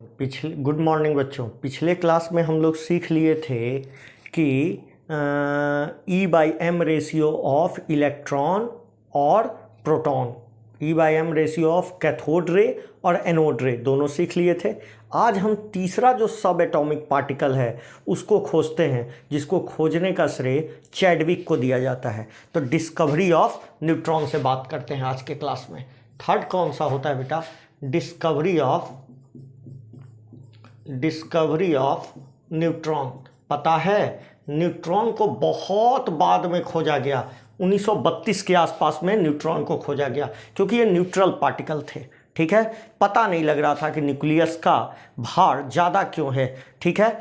Good morning बच्चों। पिछले class में हम लोग सीख लिए थे कि E/m रेशियो ऑफ इलेक्ट्रॉन और proton, E/m ratio of cathode ray और एनोड रे दोनों सीख लिए थे। आज हम तीसरा जो सब एटॉमिक पार्टिकल है उसको खोजते हैं, जिसको खोजने का श्रेय चैडविक को दिया जाता है। तो डिस्कवरी ऑफ न्यूट्रॉन से बात करते हैं आज के क्लास में। थर्ड कौन सा होता है बेटा? Discovery of neutron. पता है, न्यूट्रॉन को बहुत बाद में खोजा गया, 1932 के आसपास में न्यूट्रॉन को खोजा गया, क्योंकि ये न्यूट्रल पार्टिकल थे। ठीक है, पता नहीं लग रहा था कि न्यूक्लियस का भार ज़्यादा क्यों है। ठीक है,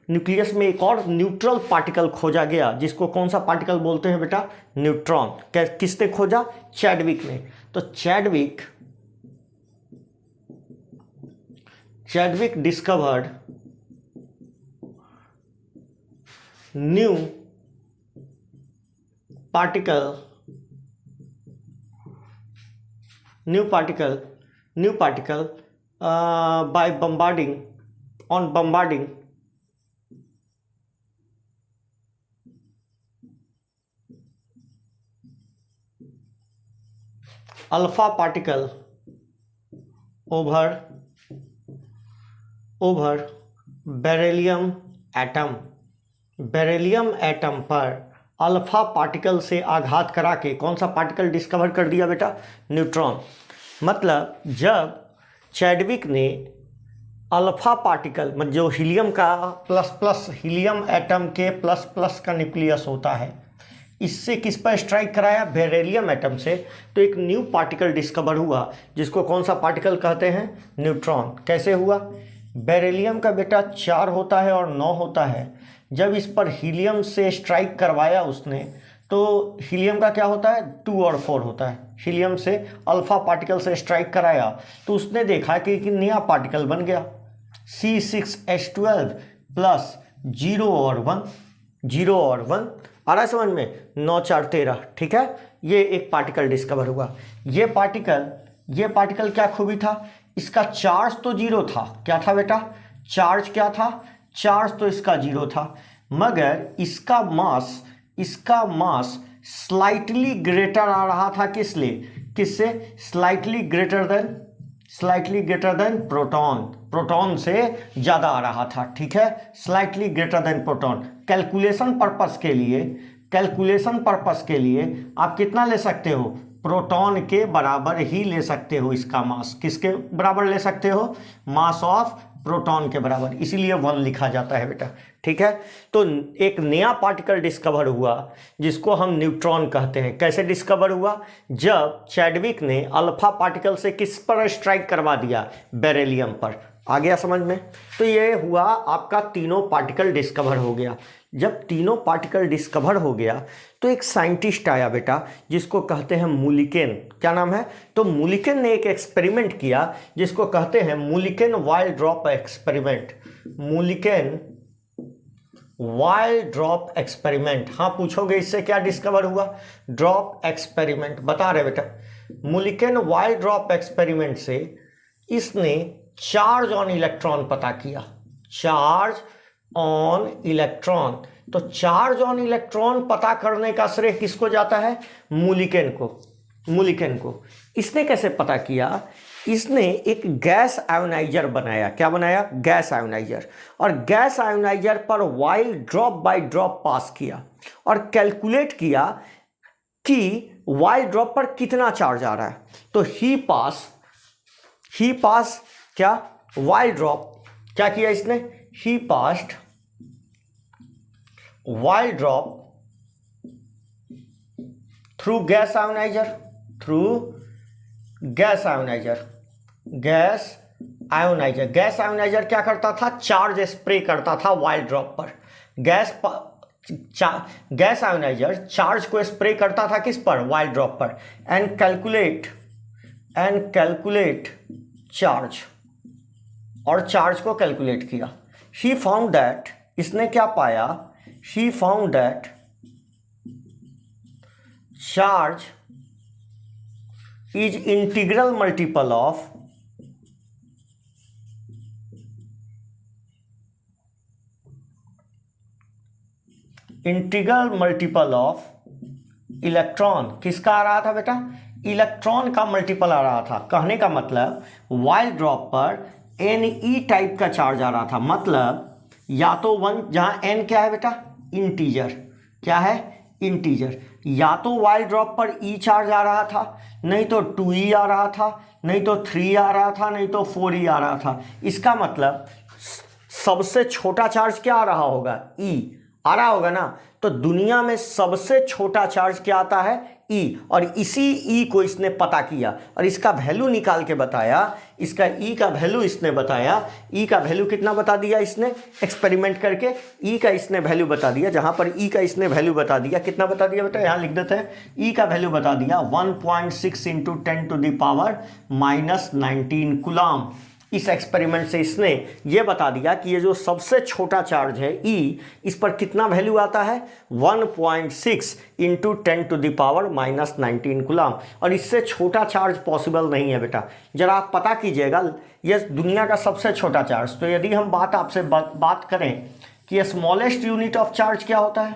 न्यूक्लियस में एक और न्यूट्रल पार्टिकल खोजा गया, जिसको कौन सा पार्टिकल बोलते हैं बेटा? न्यूट्रॉन। किसने खोजा? चैडविक ने। तो Chadwick discovered new particle by bombarding alpha particle over beryllium atom पर अल्फा पार्टिकल से आघात करा के कौन सा पार्टिकल डिस्कवर कर दिया बेटा? न्यूट्रॉन। मतलब जब चैडविक ने अल्फा पार्टिकल, मतलब जो हीलियम का प्लस हीलियम एटम के प्लस का न्यूक्लियस होता है, इससे किस पर स्ट्राइक कराया? बेरिलियम एटम से। तो एक न्यू पार्टिकल डिस्कवर हुआ, जिसको कौन सा पार्टिकल कहते हैं? न्यूट्रॉन। कैसे हुआ? बेरिलियम का बेटा 4 होता है और 9 होता है। जब इस पर हीलियम से स्ट्राइक करवाया उसने, तो हीलियम का क्या होता है? 2 और 4 होता है। हीलियम से अल्फा पार्टिकल से स्ट्राइक कराया तो उसने देखा कि एक नया पार्टिकल बन गया, C6H12 प्लस 0 और 1 आ रहा है समझ में? 9 4 13। ठीक है, ये एक पार्टिकल डिस्कवर हुआ। ये पार्टिकल क्या खूबी था? इसका चार्ज तो 0 था। क्या था बेटा? चार्ज क्या था? चार्ज तो इसका 0 था, मगर इसका मास स्लाइटली ग्रेटर आ रहा था। किससे? स्लाइटली ग्रेटर देन प्रोटॉन से ज़्यादा आ रहा था। ठीक है, slightly greater than proton. Calculation purpose के लिए आप कितना ले सकते हो? प्रोटॉन के बराबर ही ले सकते हो इसका मास। किसके बराबर ले सकते हो? मास ऑफ प्रोटॉन के बराबर, इसीलिए 1 लिखा जाता है बेटा। ठीक है, तो एक नया पार्टिकल डिस्कवर हुआ जिसको हम न्यूट्रॉन कहते हैं। कैसे डिस्कवर हुआ? जब चैडविक ने अल्फा पार्टिकल से किस पर स्ट्राइक करवा दिया? बेरिलियम पर। आ गया समझ में? तो ये हुआ आपका तीनों पार्टिकल डिस्कवर हो गया। जब तीनों पार्टिकल डिस्कवर हो गया तो एक साइंटिस्ट आया बेटा, जिसको कहते हैं मुलिकेन। क्या नाम है? तो मुलिकेन ने एक एक्सपेरिमेंट किया जिसको कहते हैं मुलिकेन वाइल्ड ड्रॉप एक्सपेरिमेंट। हाँ, पूछोगे इससे क्या डिस्कवर हुआ? ड्रॉप एक्सपेरिमेंट बता रहे बेटा। मुलिकेन वाइल्ड ड्रॉप एक्सपेरिमेंट से इसने चार्ज ऑन इलेक्ट्रॉन पता किया। Charge on electron. तो चार्ज ऑन इलेक्ट्रॉन पता करने का श्रेय किसको जाता है? मुलिकेन को। इसने कैसे पता किया? इसने एक गैस आयोनाइजर बनाया। क्या बनाया? Gas ioniser. और गैस आयोनाइजर पर oil drop by drop pass किया और कैलकुलेट किया कि वाइल ड्रॉप पर कितना चार्ज आ रहा है। तो ही पास क्या? Oil drop. क्या किया इसने? He passed oil drop through gas ionizer. Gas ionizer क्या करता था? चार्ज स्प्रे करता था वाइल ड्रॉप पर। गैस आयोनाइजर चार्ज को स्प्रे करता था किस पर? वाइल ड्रॉप पर। एंड कैलकुलेट चार्ज, और चार्ज को कैलकुलेट किया। ही फाउंड दैट, इसने क्या पाया? He found that charge is integral multiple of integral multiple of electron, किसका आ रहा था बेटा? इलेक्ट्रॉन का मल्टीपल आ रहा था। कहने का मतलब वाइल ड्रॉप पर Ne टाइप का चार्ज आ रहा था, मतलब या तो 1, जहां n क्या है बेटा? इंटीजर, क्या है? इंटीजर। या तो वाइल ड्रॉप पर E चार्ज आ रहा था, नहीं तो 2E आ रहा था, नहीं तो 3 आ रहा था, नहीं तो 4E आ रहा था। इसका मतलब सबसे छोटा चार्ज क्या आ रहा होगा? E आ रहा होगा ना। तो दुनिया में सबसे छोटा चार्ज क्या आता है? E। और इसी E को इसने पता किया और इसका वैल्यू निकाल के बताया। इसका E का वैल्यू इसने बताया। E का वैल्यू कितना बता दिया इसने? एक्सपेरिमेंट करके E का इसने वैल्यू बता दिया। जहां पर E का इसने वैल्यू बता दिया, कितना बता दिया बेटा? यहां लिख देते हैं। E का वैल्यू बता दिया 1.6 इंटू 10⁻⁻19 कूलम। इस एक्सपेरिमेंट से इसने ये बता दिया कि ये जो सबसे छोटा चार्ज है E, इस पर कितना वैल्यू आता है? 1.6 इंटू 10⁻⁻19 कूलम। और इससे छोटा चार्ज पॉसिबल नहीं है बेटा। जरा आप पता कीजिएगा, ये दुनिया का सबसे छोटा चार्ज। तो यदि हम आपसे बात करें कि स्मॉलेस्ट यूनिट ऑफ चार्ज क्या होता है,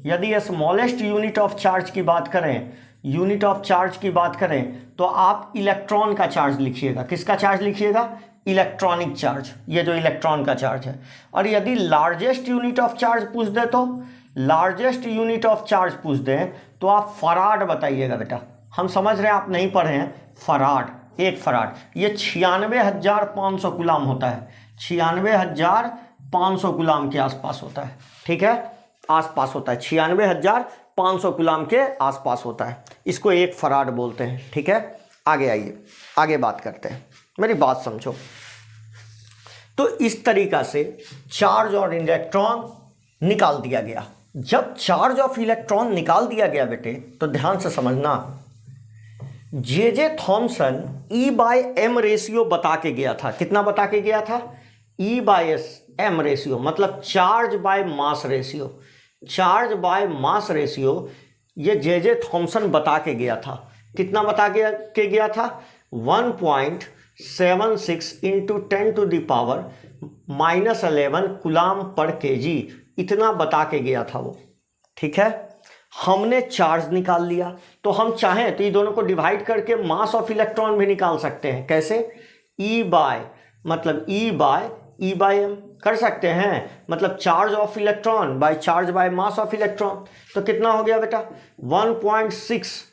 यदि स्मॉलेस्ट यूनिट ऑफ चार्ज की बात करें, यूनिट ऑफ चार्ज की बात करें, तो आप इलेक्ट्रॉन का चार्ज लिखिएगा। किसका चार्ज लिखिएगा? इलेक्ट्रॉनिक चार्ज, ये जो इलेक्ट्रॉन का चार्ज है। और यदि लार्जेस्ट यूनिट ऑफ चार्ज पूछ दे, तो लार्जेस्ट यूनिट ऑफ चार्ज पूछ दें तो आप फराड बताइएगा बेटा। हम समझ रहे हैं आप नहीं पढ़े हैं। फराड, एक फराड ये 96,500 कूलम होता है। 96,500 कूलम के आसपास होता है, ठीक है? आसपास होता है, 96,500 कूलम के आसपास होता है। इसको एक फराड बोलते हैं, ठीक है? आगे आइए, आगे बात करते हैं, मेरी बात समझो। तो इस तरीका से चार्ज और इलेक्ट्रॉन निकाल दिया गया। जब चार्ज ऑफ इलेक्ट्रॉन निकाल दिया गया बेटे, तो ध्यान से समझना, जे थॉमसन E/m रेशियो बता के गया था। कितना बता के गया था? E/m रेशियो, मतलब charge by mass ratio. Charge by mass ratio ये जे थॉमसन बता के गया था। कितना बता के गया था? 1.76 इंटू 10⁻⁻11 कूलम पर केजी, इतना बता के गया था वो, ठीक है? हमने चार्ज निकाल लिया, तो हम चाहें तो ये दोनों को डिवाइड करके मास ऑफ इलेक्ट्रॉन भी निकाल सकते हैं। कैसे? मतलब E/m कर सकते हैं, मतलब charge of electron by charge by mass of electron. तो कितना हो गया बेटा? 1.6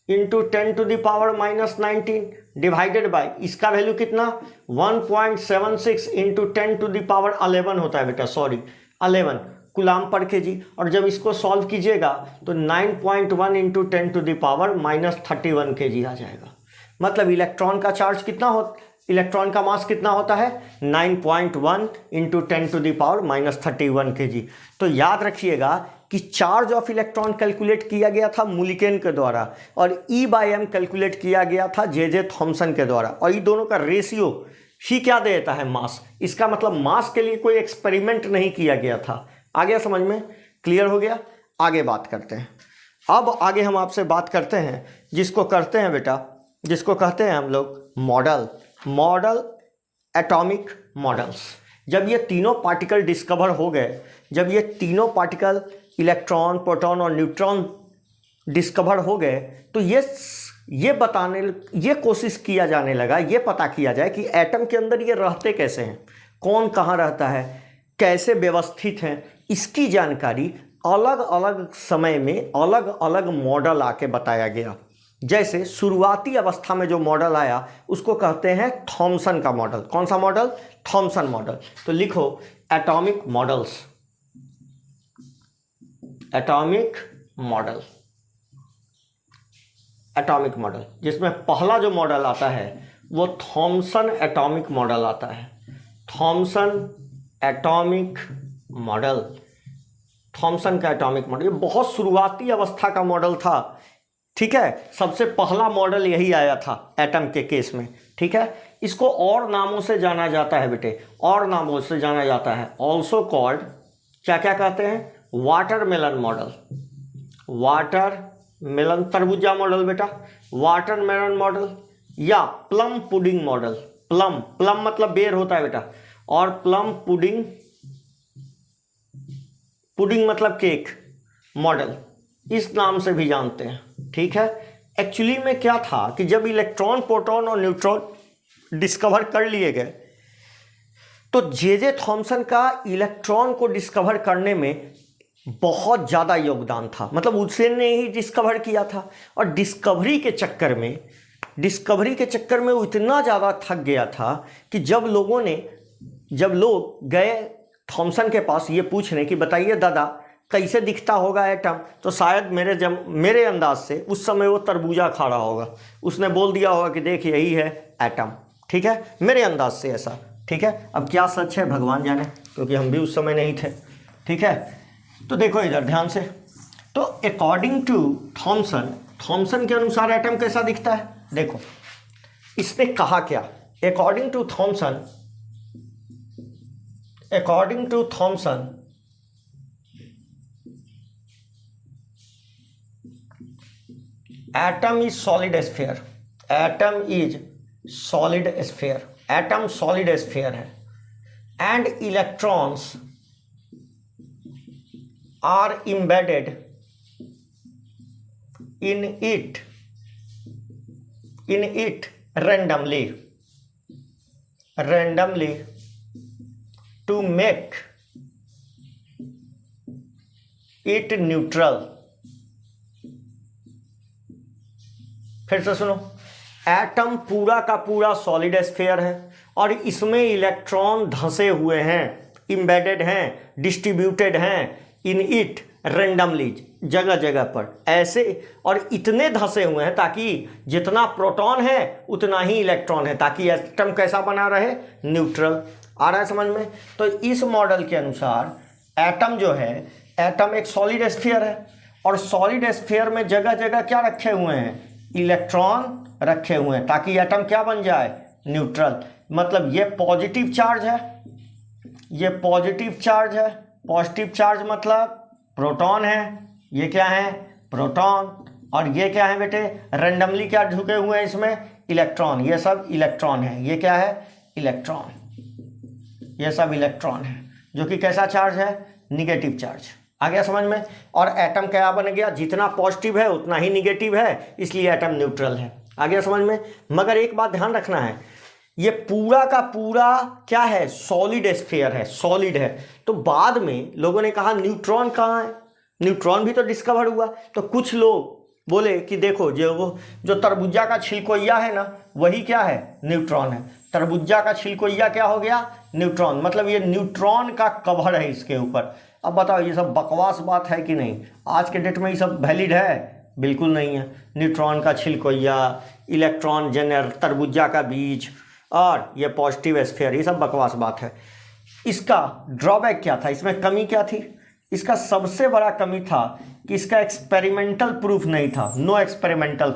इंटू 10⁻⁻19 डिवाइडेड बाय, इसका वैल्यू कितना? 1.76 इंटू 10⁻11 होता है बेटा, सॉरी 11 कूलम पर केजी। और जब इसको सॉल्व कीजिएगा तो 9.1 इंटू 10⁻31 केजी आ जाएगा। मतलब इलेक्ट्रॉन का चार्ज कितना हो, इलेक्ट्रॉन का मास कितना होता है? 9.1 इंटू 10⁻31 केजी। तो याद रखिएगा कि चार्ज ऑफ इलेक्ट्रॉन कैलकुलेट किया गया था मुलिकेन के द्वारा और E/m कैलकुलेट किया गया था जे थॉमसन के द्वारा। और ये दोनों का रेशियो ही क्या देता है? मास। इसका मतलब मास के लिए कोई एक्सपेरिमेंट नहीं किया गया था। आ गया समझ में? क्लियर हो गया? आगे बात करते हैं। अब आगे हम आपसे बात करते हैं जिसको करते हैं बेटा, जिसको कहते हैं हम लोग मॉडल एटॉमिक मॉडल्स। जब ये तीनों पार्टिकल डिस्कवर हो गए, जब ये तीनों पार्टिकल इलेक्ट्रॉन, प्रोटॉन और न्यूट्रॉन डिस्कवर हो गए, तो ये कोशिश किया जाने लगा, ये पता किया जाए कि एटम के अंदर ये रहते कैसे हैं, कौन कहाँ रहता है, कैसे व्यवस्थित हैं। इसकी जानकारी अलग अलग समय में अलग अलग मॉडल आके बताया गया। जैसे शुरुआती अवस्था में जो मॉडल आया उसको कहते हैं थॉमसन का मॉडल। कौन सा मॉडल? Thompson model. तो लिखो atomic models, atomic model, atomic model, जिसमें पहला जो मॉडल आता है वो थॉमसन एटॉमिक मॉडल आता है। थॉमसन एटॉमिक मॉडल, थॉमसन का एटॉमिक मॉडल, ये बहुत शुरुआती अवस्था का मॉडल था, ठीक है? सबसे पहला मॉडल यही आया था एटम के केस में, ठीक है? इसको और नामों से जाना जाता है बेटे, और नामों से जाना जाता है। ऑल्सो कॉल्ड, क्या क्या कहते हैं? वाटरमेलन मॉडल, वाटरमेलन तरबूजा मॉडल बेटा, वाटरमेलन मॉडल, या प्लम पुडिंग मॉडल। प्लम मतलब बेर होता है बेटा, और प्लम पुडिंग मतलब केक, मॉडल इस नाम से भी जानते हैं, ठीक है। एक्चुअली में क्या था कि जब इलेक्ट्रॉन, प्रोटॉन और न्यूट्रॉन डिस्कवर कर लिए गए तो जे थॉमसन का इलेक्ट्रॉन को डिस्कवर करने में बहुत ज़्यादा योगदान था। मतलब उसने ही डिस्कवर किया था और डिस्कवरी के चक्कर में वो इतना ज़्यादा थक गया था कि जब लोग गए थॉमसन के पास ये पूछने कि बताइए दादा कैसे दिखता होगा एटम, तो शायद मेरे अंदाज से उस समय वो तरबूजा खा रहा होगा, उसने बोल दिया होगा कि देख यही है एटम, ठीक है, मेरे अंदाज से ऐसा, ठीक है। अब क्या सच है भगवान जाने, क्योंकि हम भी उस समय नहीं थे, ठीक है। तो देखो इधर ध्यान से, तो अकॉर्डिंग टू थॉमसन के अनुसार एटम कैसा दिखता है, देखो इसने कहा क्या, according to Thomson atom is solid sphere, atom solid sphere है and electrons are embedded in it randomly to make it neutral। फिर से सुनो, एटम पूरा का पूरा सॉलिड स्फीयर है और इसमें इलेक्ट्रॉन धंसे हुए हैं, इम्बेडेड हैं, डिस्ट्रीब्यूटेड हैं इन इट रेंडमली, जगह जगह पर ऐसे, और इतने धंसे हुए हैं ताकि जितना प्रोटॉन है उतना ही इलेक्ट्रॉन है, ताकि एटम कैसा बना रहे, न्यूट्रल। आ रहा है समझ में। तो इस मॉडल के अनुसार एटम जो है, एटम एक सॉलिड स्फीयर है और सॉलिड स्फीयर में जगह जगह क्या रखे हुए हैं, इलेक्ट्रॉन रखे हुए हैं, ताकि एटम क्या बन जाए, न्यूट्रल। मतलब ये पॉजिटिव चार्ज है, ये पॉजिटिव चार्ज है, पॉजिटिव चार्ज मतलब प्रोटॉन है, ये क्या है, प्रोटॉन, और ये क्या है बेटे, रेंडमली क्या झुके हुए हैं इसमें, इलेक्ट्रॉन, ये सब इलेक्ट्रॉन है, ये क्या है, इलेक्ट्रॉन, ये सब इलेक्ट्रॉन है, जो कि कैसा चार्ज है, निगेटिव चार्ज। आ गया समझ में। और एटम क्या बन गया, जितना पॉजिटिव है उतना ही निगेटिव है, इसलिए एटम न्यूट्रल है। आ गया समझ में। मगर एक बात ध्यान रखना है, ये पूरा का पूरा क्या है, सॉलिड स्फीयर है, सॉलिड है। तो बाद में लोगों ने कहा न्यूट्रॉन कहाँ है, न्यूट्रॉन भी तो डिस्कवर हुआ। तो कुछ लोग बोले कि देखो जो तरबूजा का छिलकोइया है ना, वही क्या है, न्यूट्रॉन है। तरबूजा का छिलकोइया क्या हो गया, न्यूट्रॉन। मतलब ये न्यूट्रॉन का कवर है इसके ऊपर। अब बताओ ये सब बकवास बात है कि नहीं, आज के डेट में ये सब वैलिड है, बिल्कुल नहीं है। न्यूट्रॉन का छिलकोइया, इलेक्ट्रॉन जनरल, तरबूजा का बीज और ये पॉजिटिव स्फीयर, ये सब बकवास बात है। इसका ड्रॉबैक क्या था, इसमें कमी क्या थी, इसका सबसे बड़ा कमी था कि इसका एक्सपेरिमेंटल प्रूफ नहीं था। नो एक्सपेरिमेंटल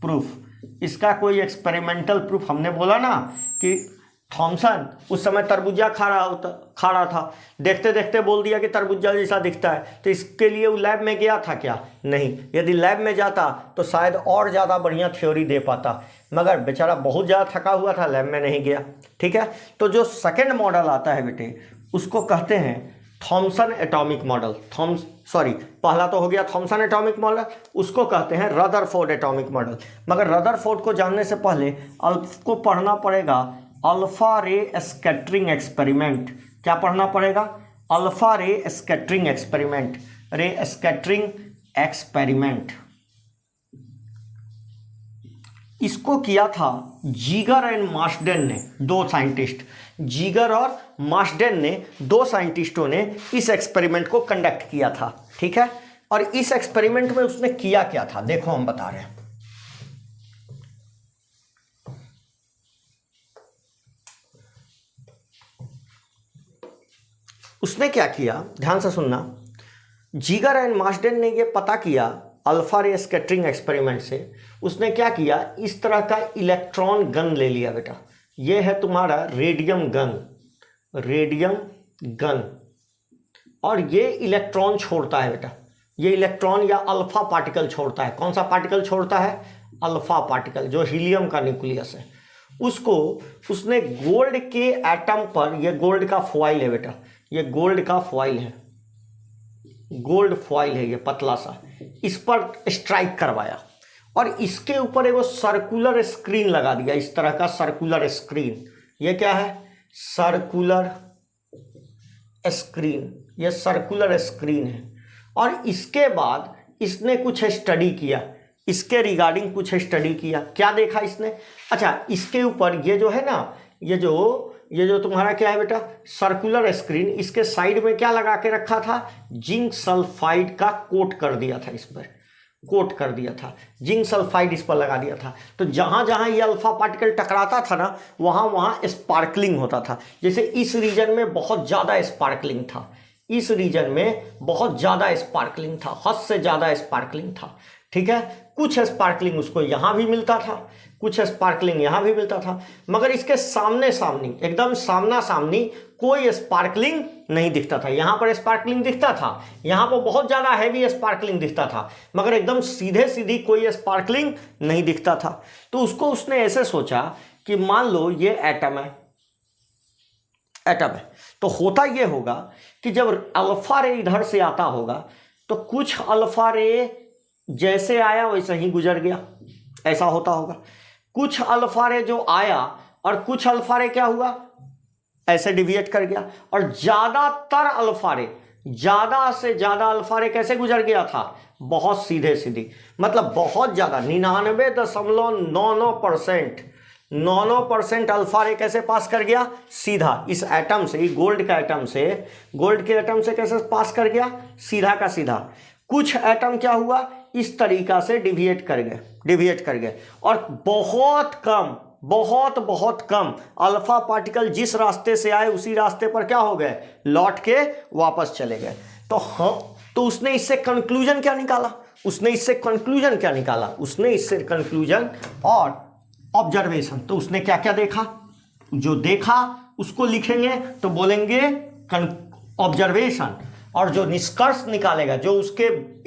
प्रूफ, इसका कोई एक्सपेरिमेंटल प्रूफ, हमने बोला ना कि थॉमसन उस समय तरबूजा खा रहा था, देखते देखते बोल दिया कि तरबूजा जैसा दिखता है। तो इसके लिए वो लैब में गया था क्या, नहीं। यदि लैब में जाता तो शायद और ज़्यादा बढ़िया थ्योरी दे पाता, मगर बेचारा बहुत ज़्यादा थका हुआ था, लैब में नहीं गया, ठीक है। तो जो सेकेंड मॉडल आता है बेटे, उसको कहते हैं थॉमसन एटॉमिक मॉडल। पहला तो हो गया थॉमसन एटॉमिक मॉडल, उसको कहते हैं रदरफोर्ड एटॉमिक मॉडल। मगर रदरफोर्ड को जानने से पहले आपको पढ़ना पड़ेगा अल्फा रे स्कैटरिंग एक्सपेरिमेंट। क्या पढ़ना पड़ेगा, अल्फा रे स्कैटरिंग एक्सपेरिमेंट। इसको किया था जीगर एंड मार्शडेन ने, दो साइंटिस्ट, जीगर और मार्शडेन ने, दो साइंटिस्टों ने इस एक्सपेरिमेंट को कंडक्ट किया था, ठीक है। और इस एक्सपेरिमेंट में उसने किया क्या था, देखो हम बता रहे हैं। उसने क्या किया, ध्यान से सुनना। जीगर एंड मार्शडेन ने ये पता किया अल्फा रे स्कैटरिंग एक्सपेरिमेंट से, उसने क्या किया, इस तरह का इलेक्ट्रॉन गन ले लिया बेटा। ये है तुम्हारा रेडियम गन, और ये इलेक्ट्रॉन छोड़ता है बेटा, ये इलेक्ट्रॉन या अल्फा पार्टिकल छोड़ता है। कौन सा पार्टिकल छोड़ता है, अल्फा पार्टिकल, जो हीलियम का न्यूक्लियस है। उसको उसने गोल्ड के एटम पर, ये गोल्ड का फॉइल है बेटा, ये गोल्ड का फॉइल है, गोल्ड फॉइल है ये पतला सा, इस पर स्ट्राइक करवाया और इसके ऊपर एक वो सर्कुलर स्क्रीन लगा दिया, इस तरह का सर्कुलर स्क्रीन। ये क्या है? सर्कुलर स्क्रीन, ये सर्कुलर स्क्रीन है। और इसके बाद इसने कुछ स्टडी किया, इसके रिगार्डिंग कुछ स्टडी किया। क्या देखा इसने? अच्छा, इसके ऊपर ये जो है ना, ये जो तुम्हारा क्या है बेटा, सर्कुलर स्क्रीन, इसके साइड में क्या लगा के रखा था? जिंक सल्फाइड का कोट कर दिया था, इस पर कोट कर दिया था, जिंक सल्फाइड इस पर लगा दिया था। तो जहां जहां ये अल्फा पार्टिकल टकराता था ना, वहां वहां स्पार्कलिंग होता था। जैसे इस रीजन में बहुत ज़्यादा स्पार्कलिंग था, इस रीजन में बहुत ज़्यादा स्पार्कलिंग था, हद से ज़्यादा स्पार्कलिंग था। ठीक है, कुछ स्पार्कलिंग उसको यहाँ भी मिलता था, कुछ स्पार्कलिंग यहाँ भी मिलता था, मगर इसके सामने सामनी, एकदम सामना सामनी कोई स्पार्कलिंग नहीं दिखता था। यहाँ पर स्पार्कलिंग दिखता था, यहाँ पर बहुत ज़्यादा हैवी स्पार्कलिंग दिखता था, मगर एकदम सीधे सीधी कोई स्पार्कलिंग नहीं दिखता था। तो उसने ऐसे सोचा कि मान लो ये एटम है, एटम है, तो होता ये होगा कि जब अल्फा रे इधर से आता होगा तो कुछ अल्फा रे जैसे आया वैसे ही गुजर गया, ऐसा होता होगा। कुछ अल्फा रे जो आया और कुछ अल्फा रे क्या हुआ, ऐसे डिविएट कर गया। और ज्यादातर अल्फा रे, ज्यादा से ज्यादा अल्फा रे कैसे गुजर गया था? बहुत सीधे सीधी, मतलब बहुत ज्यादा, 99.99% 99% अल्फा रे कैसे पास कर गया? सीधा इस एटम से, गोल्ड का एटम से, गोल्ड के एटम से कैसे पास कर गया? सीधा का सीधा। कुछ एटम क्या हुआ? इस तरीका से डिविएट कर गए और बहुत कम, बहुत कम अल्फा पार्टिकल जिस रास्ते से आए उसी रास्ते पर क्या हो गए? लौट के वापस चले गए। तो उसने इससे कंक्लूजन क्या निकाला? उसने इससे कंक्लूजन और ऑब्जर्वेशन। तो उसने क्या क्या देखा? जो देखा उसको लिखेंगे तो बोलेंगे ऑब्जर्वेशन, और जो निष्कर्ष निकालेगा, जो उसके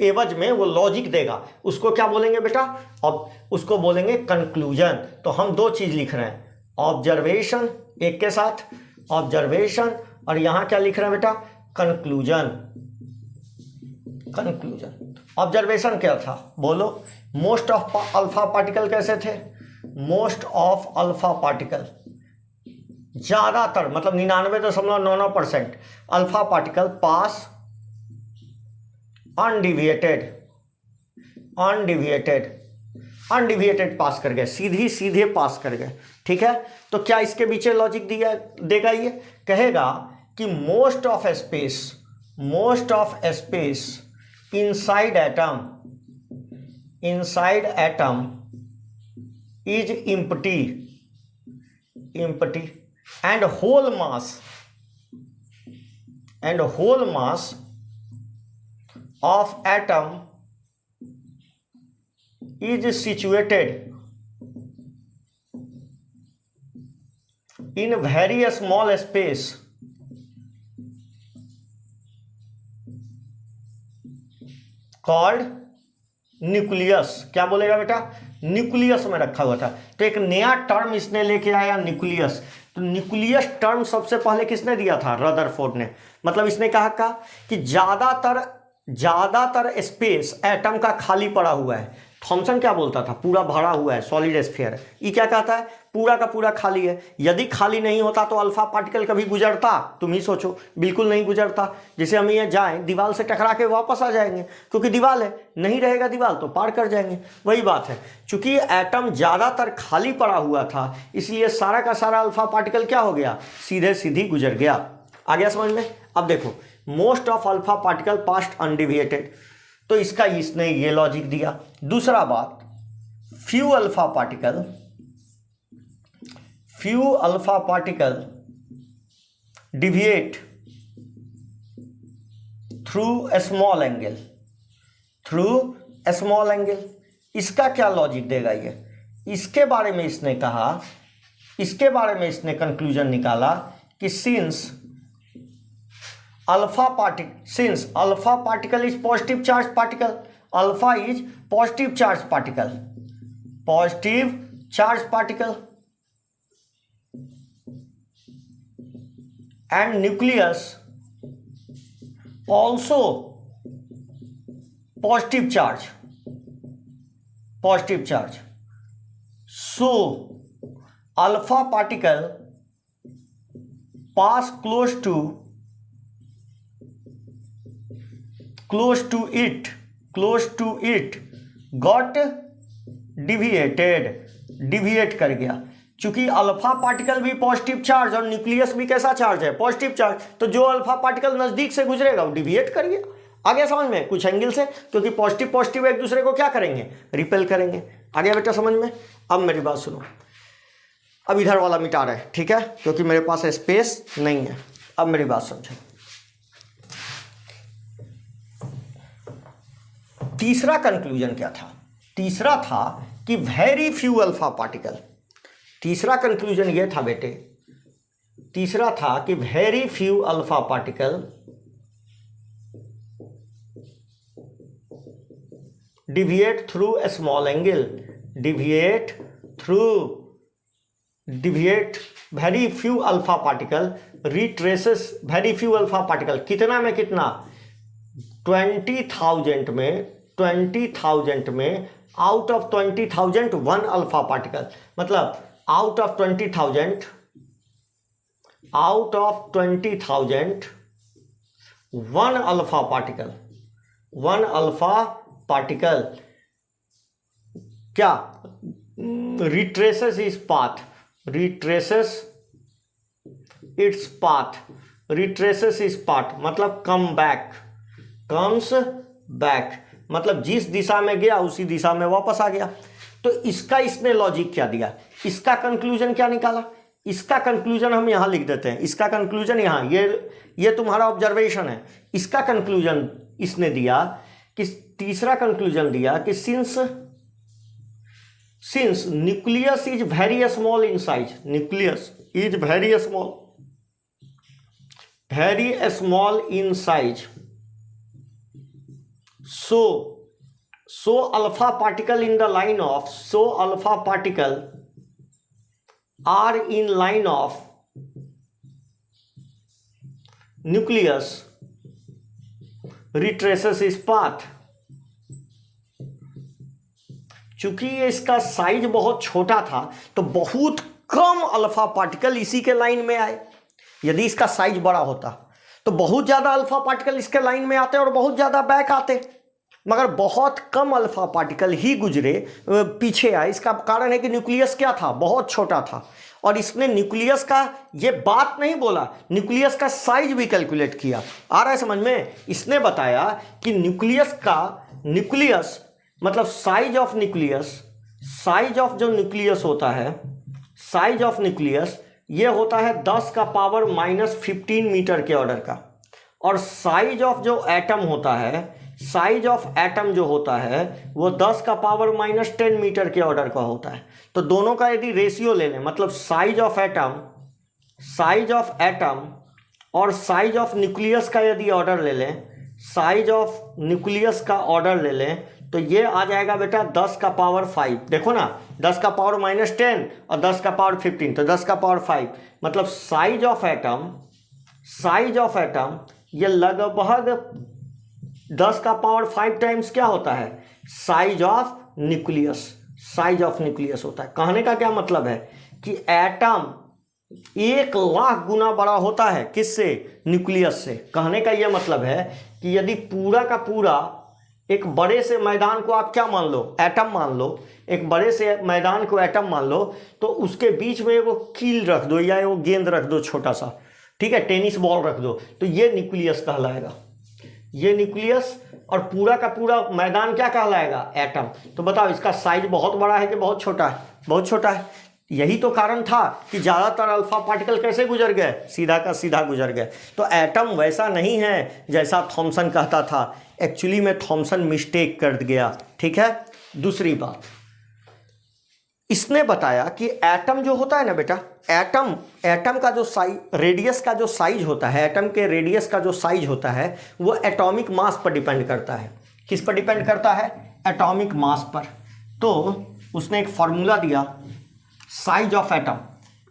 एवज में वो लॉजिक देगा, उसको क्या बोलेंगे बेटा? अब उसको बोलेंगे कंक्लूजन। तो हम दो चीज लिख रहे हैं, ऑब्जर्वेशन एक के साथ, ऑब्जर्वेशन, और यहां क्या लिख रहे हैं बेटा? कंक्लूजन। ऑब्जर्वेशन क्या था? बोलो। मोस्ट ऑफ अल्फा पार्टिकल कैसे थे? मोस्ट ऑफ अल्फा पार्टिकल, ज्यादातर मतलब 99.99% अल्फा पार्टिकल पास अनडिविएटेड पास कर गए, सीधे पास कर गए। ठीक है, तो क्या इसके पीछे लॉजिक देगा? ये कहेगा कि most of space inside atom is empty and whole mass of atom is situated in very small space called nucleus. क्या बोलेगा बेटा? न्यूक्लियस में रखा हुआ था। तो एक नया टर्म इसने लेके आया, न्यूक्लियस। तो न्यूक्लियस टर्म सबसे पहले किसने दिया था? रदरफोर्ड ने। मतलब इसने कहा कि ज्यादातर स्पेस एटम का खाली पड़ा हुआ है। थॉमसन क्या बोलता था? पूरा भरा हुआ है, सॉलिड स्फीयर। ये क्या कहता है? पूरा का पूरा खाली है। यदि खाली नहीं होता तो अल्फा पार्टिकल कभी गुजरता? तुम ही सोचो, बिल्कुल नहीं गुजरता। जैसे हम ये जाएं, दीवार से टकरा के वापस आ जाएंगे, क्योंकि दीवार है, नहीं रहेगा दीवार तो पार कर जाएंगे। वही बात है, चूंकि एटम ज्यादातर खाली पड़ा हुआ था, इसलिए सारा का सारा अल्फा पार्टिकल क्या हो गया? सीधे सीधी गुजर गया। आ गया समझ में? अब देखो, most of alpha particle past undeviated, तो इसका इसने ये लॉजिक दिया। दूसरा बात, few alpha particle deviate through a small angle. इसका क्या लॉजिक देगा ये? इसके बारे में इसने कहा, इसके बारे में इसने कंक्लूजन निकाला कि since alpha particle is positive charge particle, alpha is positive charge particle, and nucleus also positive charge. So alpha particle pass close to it got deviate कर गया। चूंकि अल्फा पार्टिकल भी पॉजिटिव चार्ज और nucleus भी कैसा charge है, positive charge, तो जो अल्फा पार्टिकल नजदीक से गुजरेगा वो डिविएट कर गया। आ गया समझ में? कुछ एंगल से, क्योंकि पॉजिटिव एक दूसरे को क्या करेंगे, रिपेल करेंगे। आ गया बेटा समझ में? अब मेरी बात सुनो, अब इधर वाला मिटा रहे, ठीक है, क्योंकि मेरे पास स्पेस नहीं है। अब मेरी बात समझो, तीसरा कंक्लूजन क्या था? तीसरा था कि वेरी फ्यू अल्फा पार्टिकल। तीसरा कंक्लूजन ये था बेटे, तीसरा था कि very few alpha particle deviate through a small angle, deviate very few alpha particle retraces very few alpha particle. कितना में कितना? 20,000 में out of 20,000 one alpha particle. मतलब out of 20,000 one alpha particle क्या रिट्रेसेस इट्स पाथ, मतलब comes back, मतलब जिस दिशा में गया उसी दिशा में वापस आ गया। तो इसका इसने लॉजिक क्या दिया, इसका कंक्लूजन क्या निकाला? इसका कंक्लूजन हम यहां लिख देते हैं। इसका कंक्लूजन यहां, ये तुम्हारा ऑब्जर्वेशन है। इसका कंक्लूजन इसने दिया कि, तीसरा कंक्लूजन दिया कि since nucleus is very small in size, nucleus is very small in size, so alpha particle in the line of, so alpha particle are in line of nucleus retraces its path। चूंकि इसका size बहुत छोटा था तो बहुत कम alpha particle इसी के line में आए। यदि इसका साइज बड़ा होता तो बहुत ज्यादा अल्फा पार्टिकल इसके लाइन में आते और बहुत ज्यादा बैक आते, मगर बहुत कम अल्फा पार्टिकल ही गुजरे, पीछे आए। इसका कारण है कि न्यूक्लियस क्या था, बहुत छोटा था। और इसने न्यूक्लियस का ये बात नहीं बोला, न्यूक्लियस का साइज भी कैलकुलेट किया। आ रहा है समझ में? इसने बताया कि न्यूक्लियस मतलब साइज ऑफ जो न्यूक्लियस होता है, साइज ऑफ न्यूक्लियस ये होता है 10 का पावर -15 मीटर के ऑर्डर का। और साइज ऑफ जो एटम होता है, साइज ऑफ एटम जो होता है वो 10 का पावर -10 मीटर के ऑर्डर का होता है। तो दोनों का यदि रेशियो ले लें, मतलब साइज ऑफ एटम और साइज ऑफ न्यूक्लियस का यदि ऑर्डर ले लें, साइज ऑफ न्यूक्लियस का ऑर्डर ले लें, तो ये आ जाएगा बेटा 10 का पावर 5। देखो ना, 10 का पावर -10 और 10 का पावर 15, तो 10 का पावर 5। मतलब साइज ऑफ एटम ये लगभग 10 का पावर 5 टाइम्स क्या होता है, साइज ऑफ न्यूक्लियस होता है। कहने का क्या मतलब है कि एटम 1,00,000 गुना बड़ा होता है किससे, न्यूक्लियस से। कहने का यह मतलब है कि यदि पूरा का पूरा एक बड़े से मैदान को आप क्या मान लो, एटम मान लो, एक बड़े से मैदान को एटम मान लो, तो उसके बीच में वो कील रख दो या वो गेंद रख दो छोटा सा, ठीक है, टेनिस बॉल रख दो, तो ये न्यूक्लियस कहलाएगा, ये न्यूक्लियस। और पूरा का पूरा मैदान क्या कहलाएगा, एटम। तो बताओ इसका साइज बहुत बड़ा है कि बहुत छोटा है, बहुत छोटा है। यही तो कारण था कि ज़्यादातर अल्फा पार्टिकल कैसे गुजर गए, सीधा का सीधा गुजर गए। तो एटम वैसा नहीं है जैसा थॉमसन कहता था, एक्चुअली में थॉमसन मिस्टेक कर गया, ठीक है। दूसरी बात इसने बताया कि एटम जो होता है ना बेटा, एटम का जो साइज, रेडियस का जो साइज होता है, एटम के रेडियस का जो साइज होता है वो एटॉमिक मास पर डिपेंड करता है। किस पर डिपेंड करता है, एटॉमिक मास पर। तो उसने एक फॉर्मूला दिया, साइज ऑफ एटम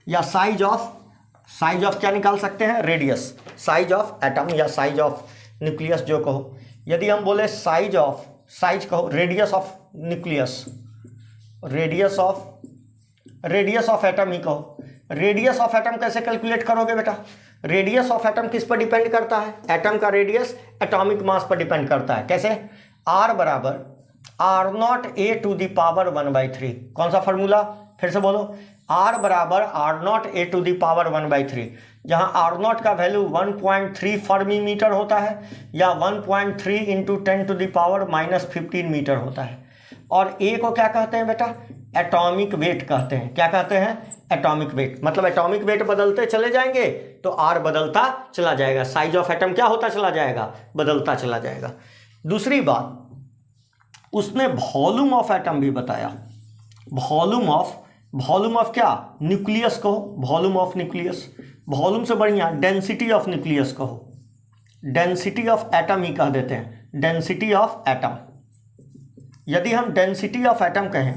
या साइज ऑफ साइज ऑफ क्या निकाल सकते हैं, रेडियस, साइज ऑफ एटम या साइज ऑफ न्यूक्लियस जो कहो। यदि हम बोले साइज कहो, radius of nucleus, radius of atom ही कहो। रेडियस ऑफ एटम कैसे कैलकुलेट करोगे बेटा, रेडियस ऑफ एटम किस पर डिपेंड करता है, एटम का रेडियस एटॉमिक मास पर डिपेंड करता है। कैसे, R बराबर R0a⁻⁴। कौन सा फॉर्मूला, फिर से बोलो, R बराबर R0a⁻⁴, जहां R0 का वैल्यू 1.3 फर्मी मीटर होता है या 1.3 इंटू 10⁻⁻15 मीटर होता है। और A को क्या कहते हैं बेटा, एटॉमिक वेट कहते हैं। क्या कहते हैं, एटॉमिक वेट। मतलब एटॉमिक वेट बदलते चले जाएंगे तो R बदलता चला जाएगा, साइज ऑफ एटम क्या होता चला जाएगा, बदलता चला जाएगा। दूसरी बात, उसने वॉल्यूम ऑफ एटम भी बताया। वॉल्यूम ऑफ क्या, न्यूक्लियस कहो, वॉल्यूम ऑफ न्यूक्लियस। वॉल्यूम से बढ़िया डेंसिटी ऑफ न्यूक्लियस कहो, डेंसिटी ऑफ एटम ही कह देते हैं, डेंसिटी ऑफ एटम। यदि हम डेंसिटी ऑफ एटम कहें,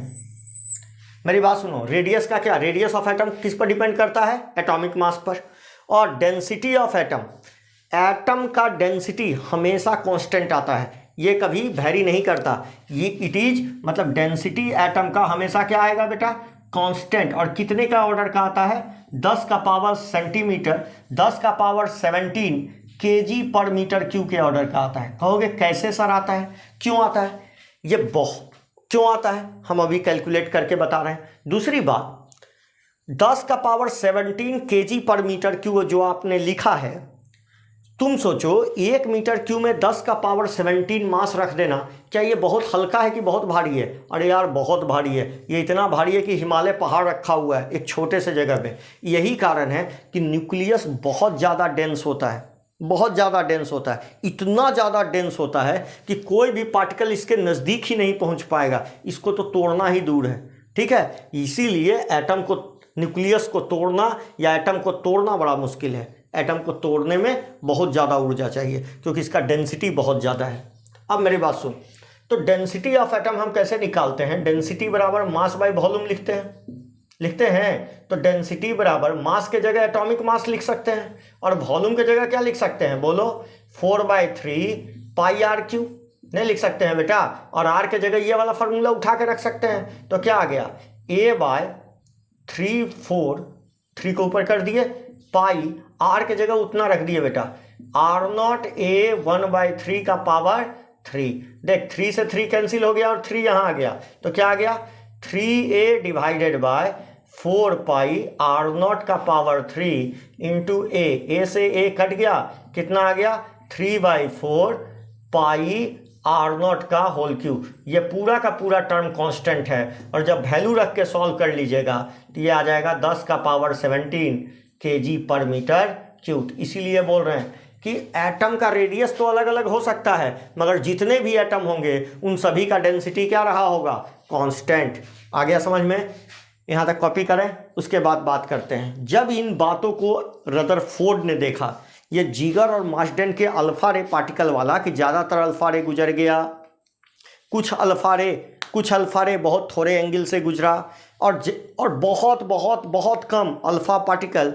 मेरी बात सुनो, रेडियस का क्या, रेडियस ऑफ एटम किस पर डिपेंड करता है, एटॉमिक मास पर। और डेंसिटी ऑफ एटम, एटम का डेंसिटी हमेशा कांस्टेंट आता है, ये कभी वेरी नहीं करता। ये इट इज मतलब डेंसिटी एटम का हमेशा क्या आएगा बेटा, कांस्टेंट। और कितने का ऑर्डर का आता है, 10 का पावर सेंटीमीटर, 10 का पावर 17 kg पर मीटर क्यूब के ऑर्डर का आता है। कहोगे कैसे सर आता है, क्यों आता है, ये क्यों आता है, हम अभी कैलकुलेट करके बता रहे हैं। दूसरी बात, 10 का पावर 17 kg पर मीटर क्यूब जो आपने लिखा है, तुम सोचो 1 मीटर क्यूब में 10 का पावर 17 मास रख देना, क्या ये बहुत हल्का है कि बहुत भारी है। अरे यार बहुत भारी है, ये इतना भारी है कि हिमालय पहाड़ रखा हुआ है एक छोटे से जगह पे। यही कारण है कि न्यूक्लियस बहुत ज़्यादा डेंस होता है, बहुत ज़्यादा डेंस होता है, इतना ज़्यादा डेंस होता है कि कोई भी पार्टिकल इसके नज़दीक ही नहीं पहुंच पाएगा, इसको तो तोड़ना ही दूर है। ठीक है, इसीलिए एटम को, न्यूक्लियस को तोड़ना या एटम को तोड़ना बड़ा मुश्किल है। एटम को तोड़ने में बहुत ज़्यादा ऊर्जा चाहिए क्योंकि इसका डेंसिटी बहुत ज़्यादा है। अब मेरी बात सुन, तो डेंसिटी ऑफ एटम हम कैसे निकालते हैं, डेंसिटी बराबर मास बाय वॉल्यूम लिखते हैं। तो डेंसिटी बराबर मास के जगह एटॉमिक मास लिख सकते हैं और वॉल्यूम के जगह क्या लिख सकते हैं, बोलो 4/3 πr3 नहीं लिख सकते हैं बेटा। और R के जगह ये वाला फॉर्मूला उठा के रख सकते हैं। तो क्या आ गया, A/3 3 को ऊपर कर दिए, पाई R के जगह उतना रख दिए बेटा, R0a 1/3 का पावर 3। देख 3 से 3 कैंसिल हो गया और 3 यहाँ आ गया, तो क्या आ गया 3a divided by 4 pi R0 का पावर 3 इंटू a से a कट गया, कितना आ गया 3/4 पाई R0 का होल क्यूब। ये पूरा का पूरा टर्म कांस्टेंट है और जब वैल्यू रख के सॉल्व कर लीजिएगा तो ये आ जाएगा 10 का पावर 17 kg पर मीटर क्यूब। इसीलिए बोल रहे हैं कि एटम का रेडियस तो अलग अलग हो सकता है मगर जितने भी एटम होंगे उन सभी का डेंसिटी क्या रहा होगा, कांस्टेंट। आ गया समझ में, यहाँ तक कॉपी करें, उसके बाद बात करते हैं। जब इन बातों को रदरफोर्ड ने देखा, ये जीगर और मार्सडेन के अल्फा रे पार्टिकल वाला, कि ज़्यादातर अल्फा रे गुजर गया, कुछ अल्फा रे बहुत थोड़े एंगल से गुजरा और बहुत बहुत बहुत कम अल्फा पार्टिकल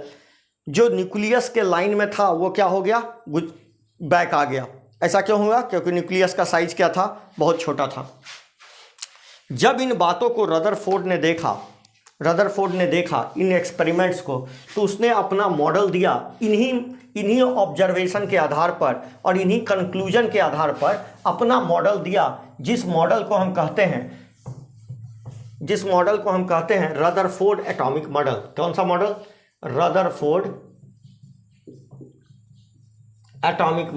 जो न्यूक्लियस के लाइन में था वो क्या हो गया, बैक आ गया। ऐसा क्यों हुआ, क्योंकि न्यूक्लियस का साइज क्या था, बहुत छोटा था। जब इन बातों को रदरफोर्ड ने देखा इन एक्सपेरिमेंट्स को, तो उसने अपना मॉडल दिया इन्हीं ऑब्जर्वेशन के आधार पर और इन्हीं कंक्लूजन के आधार पर अपना मॉडल दिया, जिस मॉडल को हम कहते हैं रदरफोर्ड एटॉमिक मॉडल। कौन सा मॉडल, रदरफोर्ड एटॉमिक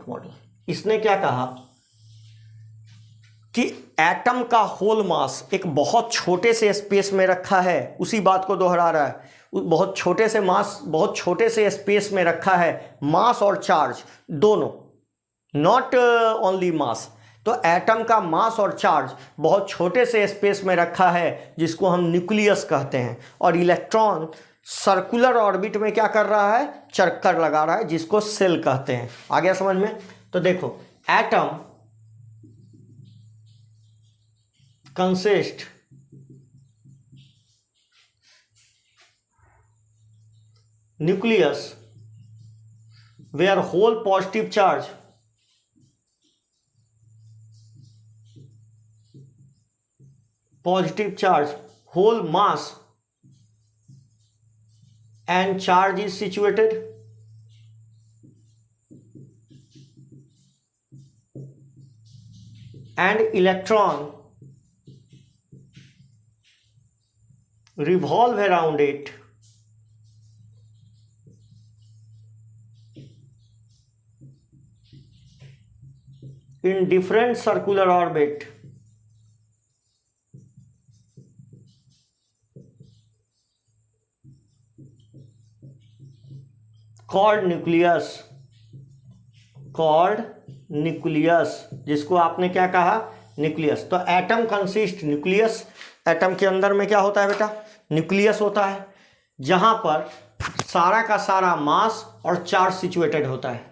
मॉडल। इसने क्या कहा कि एटम का होल मास एक बहुत छोटे से स्पेस में रखा है, उसी बात को दोहरा रहा है, बहुत छोटे से स्पेस में रखा है, मास और चार्ज दोनों, नॉट ओनली मास। तो एटम का मास और चार्ज बहुत छोटे से स्पेस में रखा है जिसको हम न्यूक्लियस कहते हैं, और इलेक्ट्रॉन सर्कुलर ऑर्बिट में क्या कर रहा है, चक्कर लगा रहा है, जिसको सेल कहते हैं। आ गया समझ में। तो देखो atom consist nucleus where whole positive charge whole mass and charge is situated, and electron revolve around it in different circular orbit called nucleus, जिसको आपने क्या कहा, न्यूक्लियस। तो एटम कंसिस्ट न्यूक्लियस, एटम के अंदर में क्या होता है बेटा, न्यूक्लियस होता है, जहां पर सारा का सारा मास और चार्ज सिचुएटेड होता है।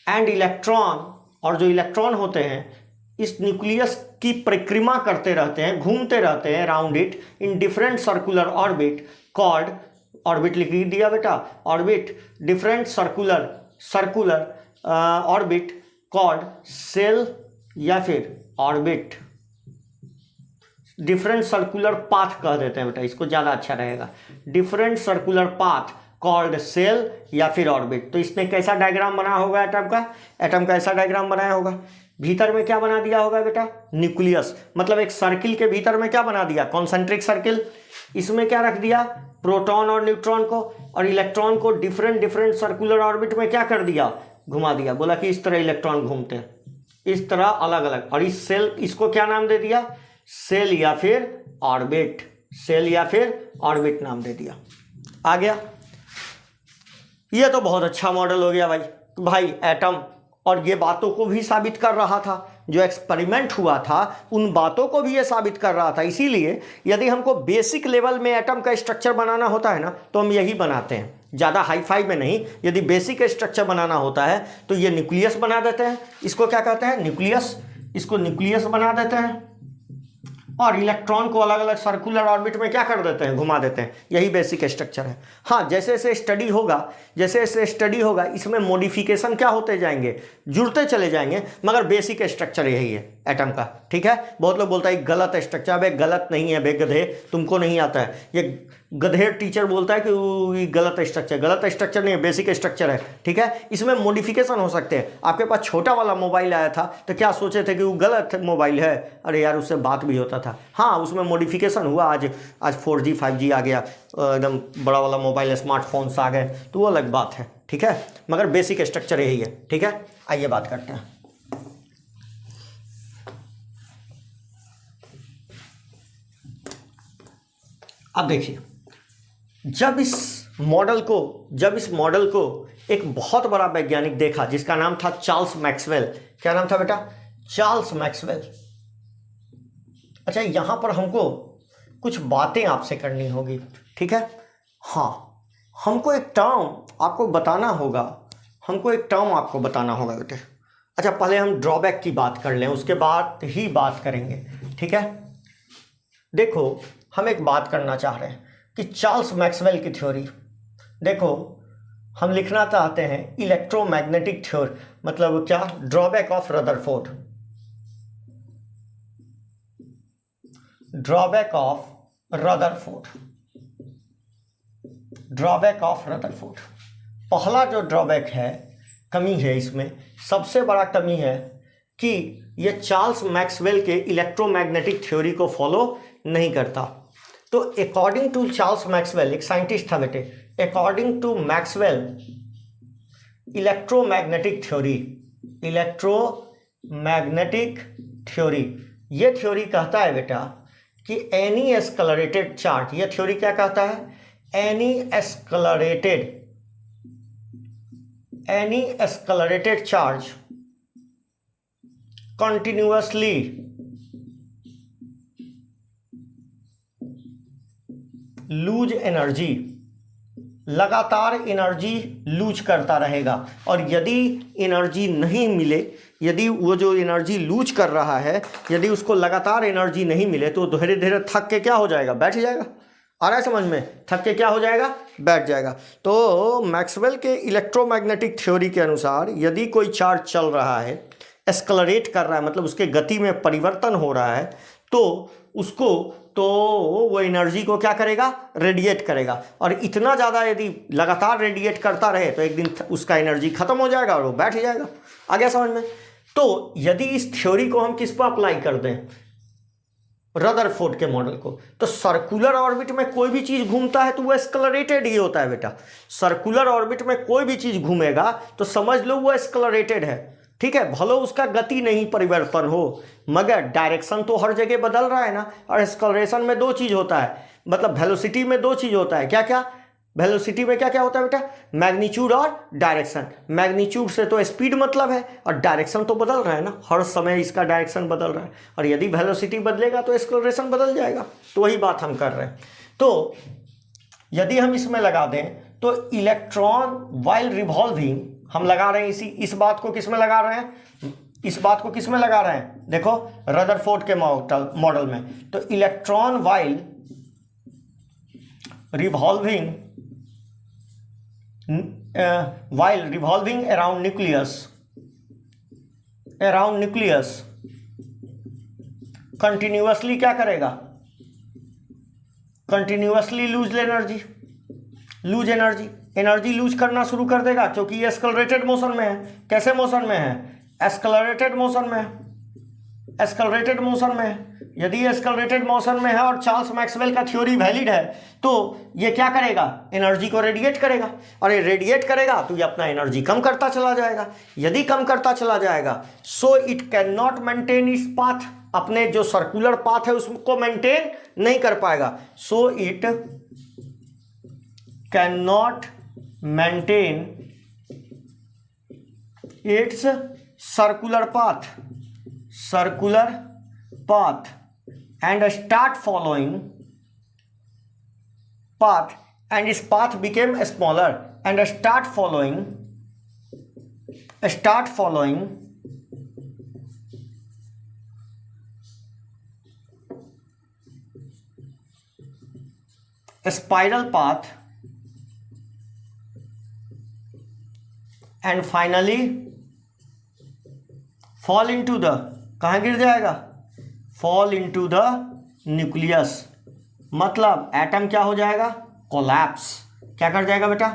एंड इलेक्ट्रॉन, और जो इलेक्ट्रॉन होते हैं इस न्यूक्लियस की परिक्रमा करते रहते हैं, घूमते रहते हैं around it in different circular orbit called, orbit लिख दिया बेटा, orbit, different circular orbit called shell, या फिर ऑर्बिट, डिफरेंट सर्कुलर पाथ कह देते हैं बेटा, इसको ज़्यादा अच्छा रहेगा, different circular path called shell या फिर ऑर्बिट। तो इसमें कैसा डायग्राम बना होगा एटम का ऐसा डायग्राम बनाया होगा। भीतर में क्या बना दिया होगा बेटा, न्यूक्लियस, मतलब एक सर्किल के भीतर में क्या बना दिया, कॉन्सेंट्रिक सर्किल। इसमें क्या रख दिया, प्रोटॉन और न्यूट्रॉन को, और इलेक्ट्रॉन को डिफरेंट सर्कुलर ऑर्बिट में क्या कर दिया, घुमा दिया। बोला कि इस तरह इलेक्ट्रॉन घूमते हैं, इस तरह अलग अलग, और इस सेल, इसको क्या नाम दे दिया, सेल या फिर ऑर्बिट, सेल या फिर ऑर्बिट नाम दे दिया। आ गया, ये तो बहुत अच्छा मॉडल हो गया भाई एटम, और ये बातों को भी साबित कर रहा था, जो एक्सपेरिमेंट हुआ था उन बातों को भी ये साबित कर रहा था। इसीलिए यदि हमको बेसिक लेवल में एटम का स्ट्रक्चर बनाना होता है ना, तो हम यही बनाते हैं, ज़्यादा हाई फाई में नहीं। यदि बेसिक स्ट्रक्चर बनाना होता है तो ये न्यूक्लियस बना देते हैं, इसको क्या कहते हैं, न्यूक्लियस, इसको न्यूक्लियस बना देते हैं, और इलेक्ट्रॉन को अलग अलग सर्कुलर ऑर्बिट में क्या कर देते हैं, घुमा देते हैं। यही बेसिक स्ट्रक्चर है। हाँ, जैसे जैसे स्टडी होगा इसमें मॉडिफिकेशन क्या होते जाएंगे, जुड़ते चले जाएंगे, मगर बेसिक स्ट्रक्चर यही है एटम का। ठीक है, बहुत लोग बोलता है गलत स्ट्रक्चर, अबे गलत नहीं है बे गधे, तुमको नहीं आता है। ये गधेर टीचर बोलता है कि वो गलत स्ट्रक्चर नहीं है, बेसिक स्ट्रक्चर है। ठीक है, इसमें मॉडिफिकेशन हो सकते हैं। आपके पास छोटा वाला मोबाइल आया था तो क्या सोचे थे कि वो गलत मोबाइल है, अरे यार उससे बात भी होता था। हाँ, उसमें मॉडिफिकेशन हुआ, आज 4G 5G आ गया, एकदम बड़ा वाला मोबाइल, स्मार्टफोन्स आ गए, तो वो अलग बात है। ठीक है, मगर बेसिक स्ट्रक्चर यही है। ठीक है, आइए बात करते हैं। अब देखिए, जब इस मॉडल को एक बहुत बड़ा वैज्ञानिक देखा जिसका नाम था चार्ल्स मैक्सवेल। क्या नाम था बेटा, चार्ल्स मैक्सवेल। अच्छा, यहां पर हमको कुछ बातें आपसे करनी होगी। ठीक है, हाँ, हमको एक टर्म आपको बताना होगा बेटे। अच्छा, पहले हम ड्रॉबैक की बात कर लें, उसके बाद ही बात करेंगे। ठीक है, देखो, हम एक बात करना चाह रहे हैं कि चार्ल्स मैक्सवेल की थ्योरी, देखो हम लिखना चाहते हैं इलेक्ट्रोमैग्नेटिक थ्योरी, मतलब क्या, ड्रॉबैक ऑफ रदरफोर्ड। पहला जो ड्रॉबैक है, कमी है इसमें, सबसे बड़ा कमी है कि ये चार्ल्स मैक्सवेल के इलेक्ट्रोमैग्नेटिक थ्योरी को फॉलो नहीं करता। तो अकॉर्डिंग टू चार्ल्स मैक्सवेल, एक साइंटिस्ट था बेटे, according to Maxwell electromagnetic theory, ये थ्योरी कहता है बेटा कि एनी एस्केलरेटेड चार्ज, ये थ्योरी क्या कहता है, any accelerated charge continuously lose energy, लगातार एनर्जी लूज करता रहेगा, और यदि एनर्जी नहीं मिले, यदि वो जो एनर्जी लूज कर रहा है, यदि उसको लगातार एनर्जी नहीं मिले तो धीरे धीरे थक के क्या हो जाएगा, बैठ जाएगा। आ रहा है समझ में? थक के क्या हो जाएगा, बैठ जाएगा। तो मैक्सवेल के इलेक्ट्रोमैग्नेटिक थ्योरी के अनुसार यदि कोई चार्ज चल रहा है, एस्कलरेट कर रहा है, मतलब उसके गति में परिवर्तन हो रहा है, तो उसको वो एनर्जी को क्या करेगा, रेडिएट करेगा। और इतना ज़्यादा यदि लगातार रेडिएट करता रहे तो एक दिन उसका एनर्जी खत्म हो जाएगा और वो बैठ जाएगा। आ गया समझ में? तो यदि इस थ्योरी को हम किस पर अप्लाई कर दें, रदरफोर्ड के मॉडल को, तो सर्कुलर ऑर्बिट में कोई भी चीज़ घूमता है तो वो एस्कलरेटेड ही होता है बेटा। सर्कुलर ऑर्बिट में कोई भी चीज़ घूमेगा तो समझ लो वो एस्कलरेटेड है, ठीक है। भले उसका गति नहीं परिवर्तन हो, मगर डायरेक्शन तो हर जगह बदल रहा है ना। और एक्सलरेशन में दो चीज़ होता है, मतलब वेलोसिटी में दो चीज़ होता है। क्या क्या वेलोसिटी में क्या क्या होता है बेटा? मैग्नीट्यूड और डायरेक्शन। मैग्नीट्यूड से तो स्पीड मतलब है, और डायरेक्शन तो बदल रहा है ना, हर समय इसका डायरेक्शन बदल रहा है। और यदि वेलोसिटी बदलेगा तो एक्सलरेशन बदल जाएगा। तो वही बात हम कर रहे हैं। तो यदि हम इसमें लगा दें तो इलेक्ट्रॉन वाइल रिवॉल्विंग, हम लगा रहे हैं इस बात को किस में लगा रहे हैं, इस बात को किस में लगा रहे हैं, देखो रदरफोर्ड के मॉडल में। तो electron while revolving around nucleus continuously क्या करेगा, कंटिन्यूअसली लूज एनर्जी लूज करना शुरू कर देगा, क्योंकि ये एक्सेलरेटेड मोशन में है। कैसे मोशन में है? एक्सेलरेटेड मोशन में है। यदि एक्सेलरेटेड मोशन में है और चार्ल्स मैक्सवेल का थ्योरी वैलिड है तो ये क्या करेगा, एनर्जी को रेडिएट करेगा। और ये रेडिएट करेगा तो ये अपना एनर्जी कम करता चला जाएगा। यदि कम करता चला जाएगा so it can not maintain its path, अपने जो सर्कुलर पाथ है उसको मेंटेन नहीं कर पाएगा। So it can not maintain its circular path and start following path, and its path became smaller and start following a spiral path and finally fall into the, कहाँ गिर जाएगा, fall into the nucleus। मतलब atom क्या हो जाएगा, collapse. क्या कर जाएगा बेटा,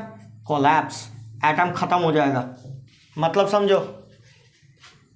कोलैप्स, एटम खत्म हो जाएगा। मतलब समझो,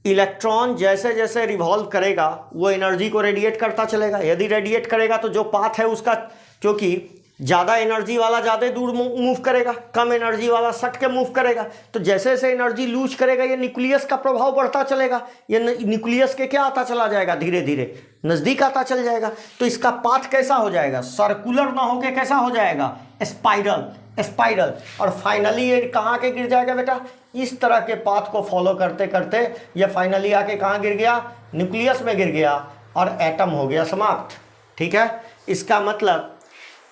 इलेक्ट्रॉन जैसे जैसे रिवॉल्व करेगा वो एनर्जी को रेडिएट करता चलेगा। यदि रेडिएट करेगा तो जो पाथ है उसका, क्योंकि ज़्यादा एनर्जी वाला ज़्यादा दूर मूव करेगा, कम एनर्जी वाला सट के मूव करेगा। तो जैसे जैसे एनर्जी लूज करेगा ये न्यूक्लियस का प्रभाव बढ़ता चलेगा। ये न्यूक्लियस के क्या आता चला जाएगा, धीरे धीरे नज़दीक आता चल जाएगा। तो इसका पाथ कैसा हो जाएगा, सर्कुलर ना होके कैसा हो जाएगा, स्पाइरल। और फाइनली ये कहाँ के गिर जाएगा बेटा, इस तरह के पाथ को फॉलो करते करते ये फाइनली आके कहाँ गिर गया, न्यूक्लियस में गिर गया और एटम हो गया समाप्त। ठीक है, इसका मतलब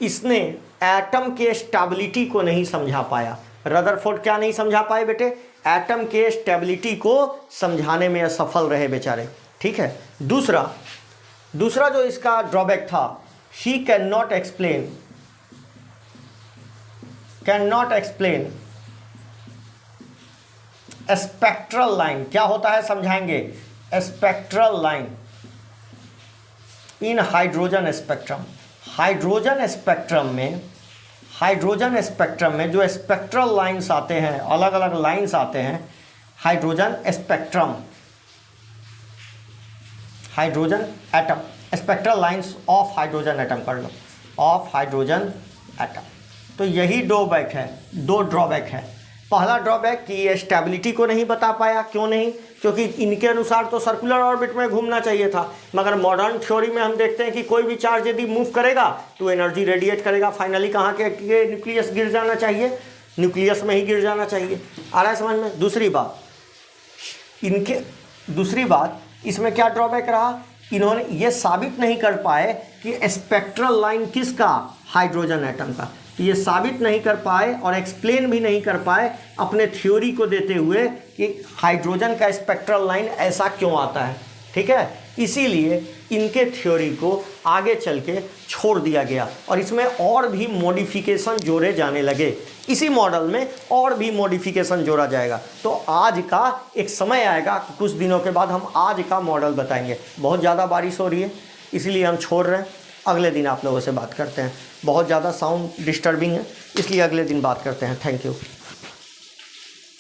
इसने एटम के स्टेबिलिटी को नहीं समझा पाया। रदरफोर्ड क्या नहीं समझा पाए बेटे, एटम के स्टेबिलिटी को समझाने में असफल रहे बेचारे। ठीक है, दूसरा जो इसका ड्रॉबैक था, he can not explain spectral line. क्या होता है समझाएंगे, spectral line in hydrogen spectrum. Hydrogen spectrum में जो स्पेक्ट्रल लाइंस आते हैं, अलग अलग लाइंस आते हैं, hydrogen atom, spectral lines of hydrogen atom कर लो, ऑफ हाइड्रोजन एटम। तो यही दो ड्रॉबैक है। पहला ड्रॉबैक कि ये स्टेबिलिटी को नहीं बता पाया। क्यों नहीं, क्योंकि इनके अनुसार तो सर्कुलर ऑर्बिट में घूमना चाहिए था, मगर मॉडर्न थ्योरी में हम देखते हैं कि कोई भी चार्ज यदि मूव करेगा तो एनर्जी रेडिएट करेगा, फाइनली कहाँ के न्यूक्लियस गिर जाना चाहिए, न्यूक्लियस में ही गिर जाना चाहिए। आ रहा है समझ में। दूसरी बात इसमें क्या ड्रॉबैक रहा, इन्होंने ये साबित नहीं कर पाए कि स्पेक्ट्रल लाइन किसका, हाइड्रोजन एटम का। तो ये साबित नहीं कर पाए और एक्सप्लेन भी नहीं कर पाए अपने थ्योरी को देते हुए कि हाइड्रोजन का स्पेक्ट्रल लाइन ऐसा क्यों आता है। ठीक है, इसीलिए इनके थ्योरी को आगे चल के छोड़ दिया गया और इसमें और भी मॉडिफिकेशन जोड़े जाने लगे। इसी मॉडल में और भी मॉडिफिकेशन जोड़ा जाएगा। तो आज का एक समय आएगा, कुछ दिनों के बाद हम आज का मॉडल बताएंगे। बहुत ज़्यादा बारिश हो रही है इसलिए हम छोड़ रहे हैं, अगले दिन आप लोगों से बात करते हैं। बहुत ज़्यादा साउंड डिस्टर्बिंग है इसलिए अगले दिन बात करते हैं। Thank you.